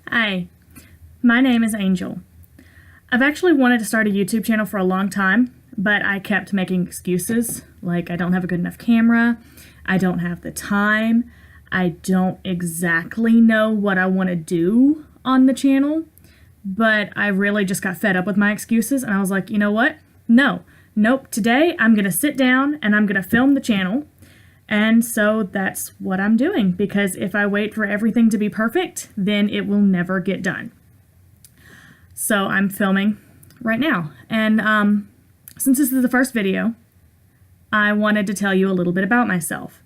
Hi, my name is Angel. I've actually wanted to start a YouTube channel for a long time, but I kept making excuses, like I don't have a good enough camera, I don't have the time, I don't exactly know what I want to do on the channel, but I really just got fed up with my excuses and I was like, you know what? Nope, today I'm going to sit down and I'm going to film the channel. And so that's what I'm doing, because if I wait for everything to be perfect, then it will never get done. So I'm filming right now. And since this is the first video, I wanted to tell you a little bit about myself.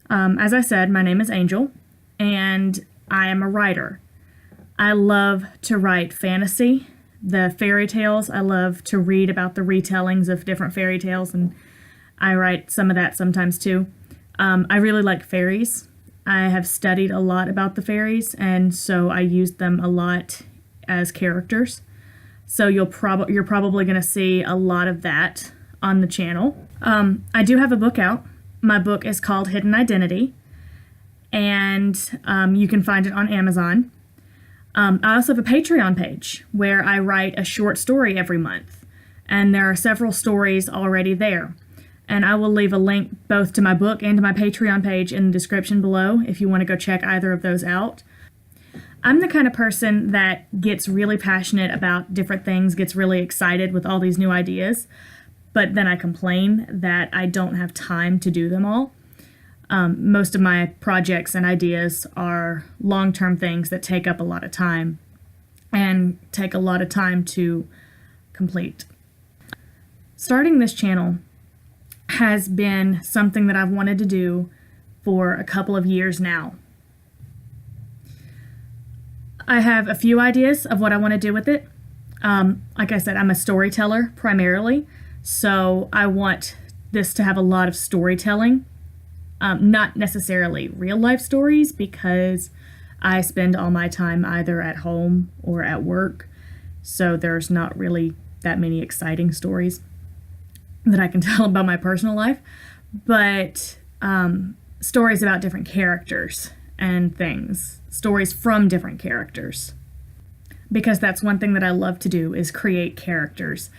As I said, my name is Angel, and I am a writer. I love to write fantasy, the fairy tales. I love to read about the retellings of different fairy tales, and I write some of that sometimes too. I really like fairies. I have studied a lot about the fairies, and so I use them a lot as characters. So you're probably going to see a lot of that on the channel. I do have a book out. My book is called Hidden Identity, and you can find it on Amazon. I also have a Patreon page where I write a short story every month, and there are several stories already there. And I will leave a link both to my book and to my Patreon page in the description below if you want to go check either of those out. I'm the kind of person that gets really passionate about different things, gets really excited with all these new ideas, but then I complain that I don't have time to do them all. Most of my projects and ideas are long-term things that take up a lot of time and take a lot of time to complete. Starting this channel has been something that I've wanted to do for a couple of years now. I have a few ideas of what I want to do with it. Like I said, I'm a storyteller primarily, so I want this to have a lot of storytelling, not necessarily real life stories, because I spend all my time either at home or at work, so there's not really that many exciting stories that I can tell about my personal life, but stories about different characters and things, stories from different characters, because that's one thing that I love to do, is create characters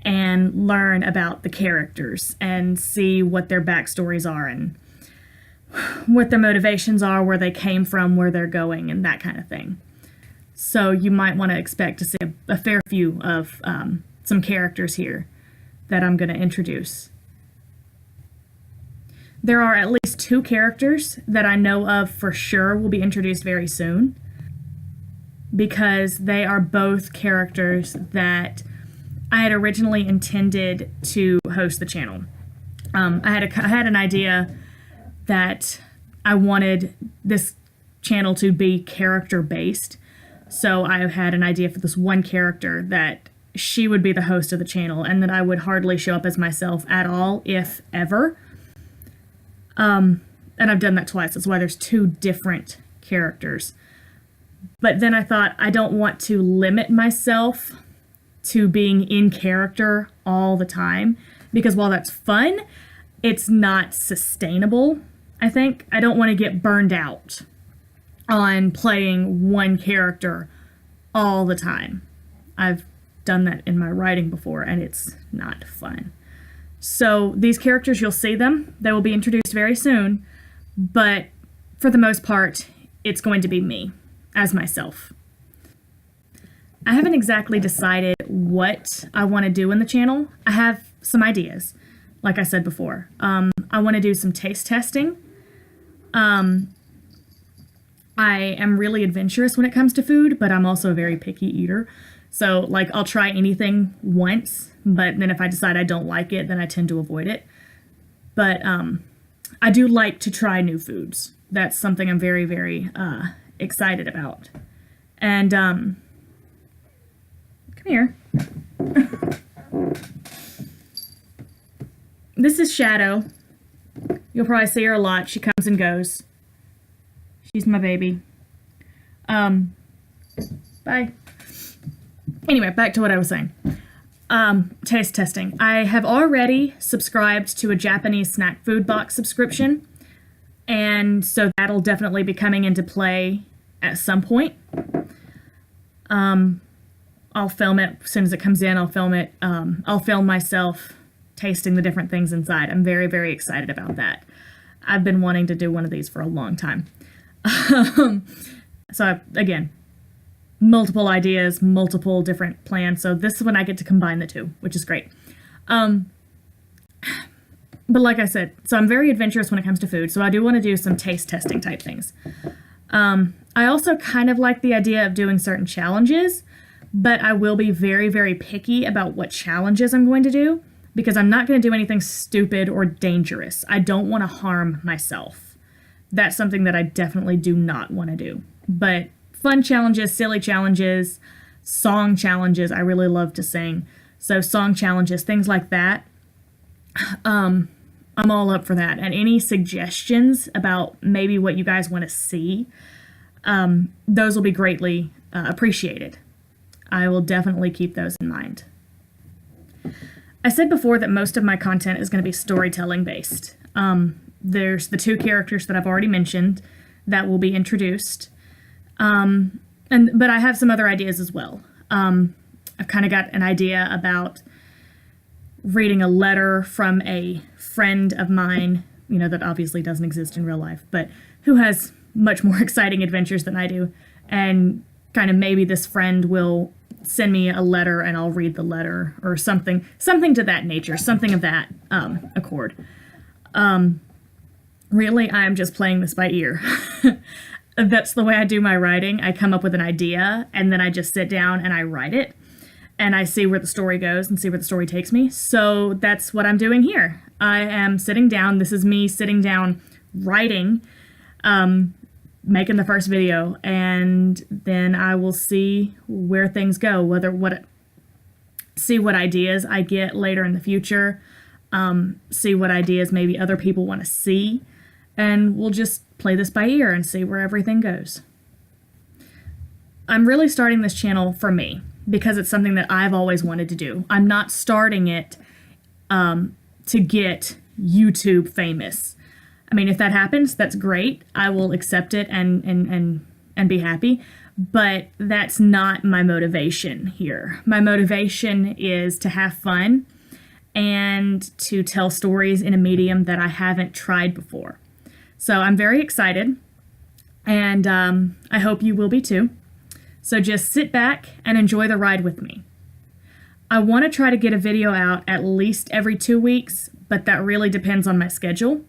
and learn about the characters and see what their backstories are and what their motivations are, where they came from, where they're going, and that kind of thing. So you might want to expect to see a fair few of some characters here that I'm going to introduce. There are at least 2 characters that I know of for sure will be introduced very soon, because they are both characters that I had originally intended to host the channel. I had an idea that I wanted this channel to be character based, so I had an idea for this one character that she would be the host of the channel, and that I would hardly show up as myself at all, if ever. And I've done that twice. That's why there's 2 different characters. But then I thought, I don't want to limit myself to being in character all the time, because while that's fun, it's not sustainable, I think. I don't want to get burned out on playing one character all the time. I've done that in my writing before, and it's not fun. So these characters, you'll see them. They will be introduced very soon, but for the most part, it's going to be me as myself. I haven't exactly decided what I want to do in the channel. I have some ideas, like I said before. I want to do some taste testing. I am really adventurous when it comes to food, but I'm also a very picky eater. So, like, I'll try anything once, but then if I decide I don't like it, then I tend to avoid it. But I do like to try new foods. That's something I'm very, very excited about. And, come here. This is Shadow. You'll probably see her a lot. She comes and goes. She's my baby. Bye. Anyway, back to what I was saying. Taste testing. I have already subscribed to a Japanese snack food box subscription, and so that'll definitely be coming into play at some point. I'll film it as soon as it comes in. I'll film it. I'll film myself tasting the different things inside. I'm very, very excited about that. I've been wanting to do one of these for a long time. Again, multiple ideas, multiple different plans. So this is when I get to combine the two, which is great. But like I said, so I'm very adventurous when it comes to food. So I do want to do some taste testing type things. I also kind of like the idea of doing certain challenges, but I will be very, very picky about what challenges I'm going to do because I'm not going to do anything stupid or dangerous. I don't want to harm myself. That's something that I definitely do not want to do. But fun challenges, silly challenges, song challenges, I really love to sing. So song challenges, things like that. I'm all up for that. And any suggestions about maybe what you guys want to see, those will be greatly appreciated. I will definitely keep those in mind. I said before that most of my content is going to be storytelling based. There's the two characters that I've already mentioned that will be introduced. But I have some other ideas as well. I've kind of got an idea about reading a letter from a friend of mine, that obviously doesn't exist in real life, but who has much more exciting adventures than I do. And kind of maybe this friend will send me a letter and I'll read the letter or something to that nature, something of that accord. Really, I'm just playing this by ear. That's the way I do my writing. I come up with an idea and then I just sit down and I write it. And I see where the story goes and see where the story takes me. So that's what I'm doing here. I am sitting down. This is me sitting down, writing, making the first video, and then I will see where things go, see what ideas I get later in the future, see what ideas maybe other people want to see, and we'll just play this by ear and see where everything goes. I'm really starting this channel for me, because it's something that I've always wanted to do. I'm not starting it to get YouTube famous. I mean, if that happens, that's great. I will accept it and be happy. But that's not my motivation here. My motivation is to have fun and to tell stories in a medium that I haven't tried before. So I'm very excited, and I hope you will be too. So just sit back and enjoy the ride with me. I want to try to get a video out at least every 2 weeks, but that really depends on my schedule.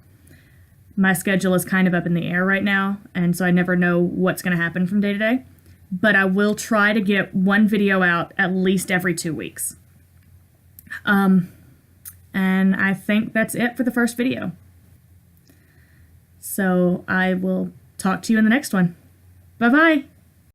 My schedule is kind of up in the air right now, and so I never know what's going to happen from day to day. But I will try to get one video out at least every 2 weeks. And I think that's it for the first video. So I will talk to you in the next one. Bye-bye.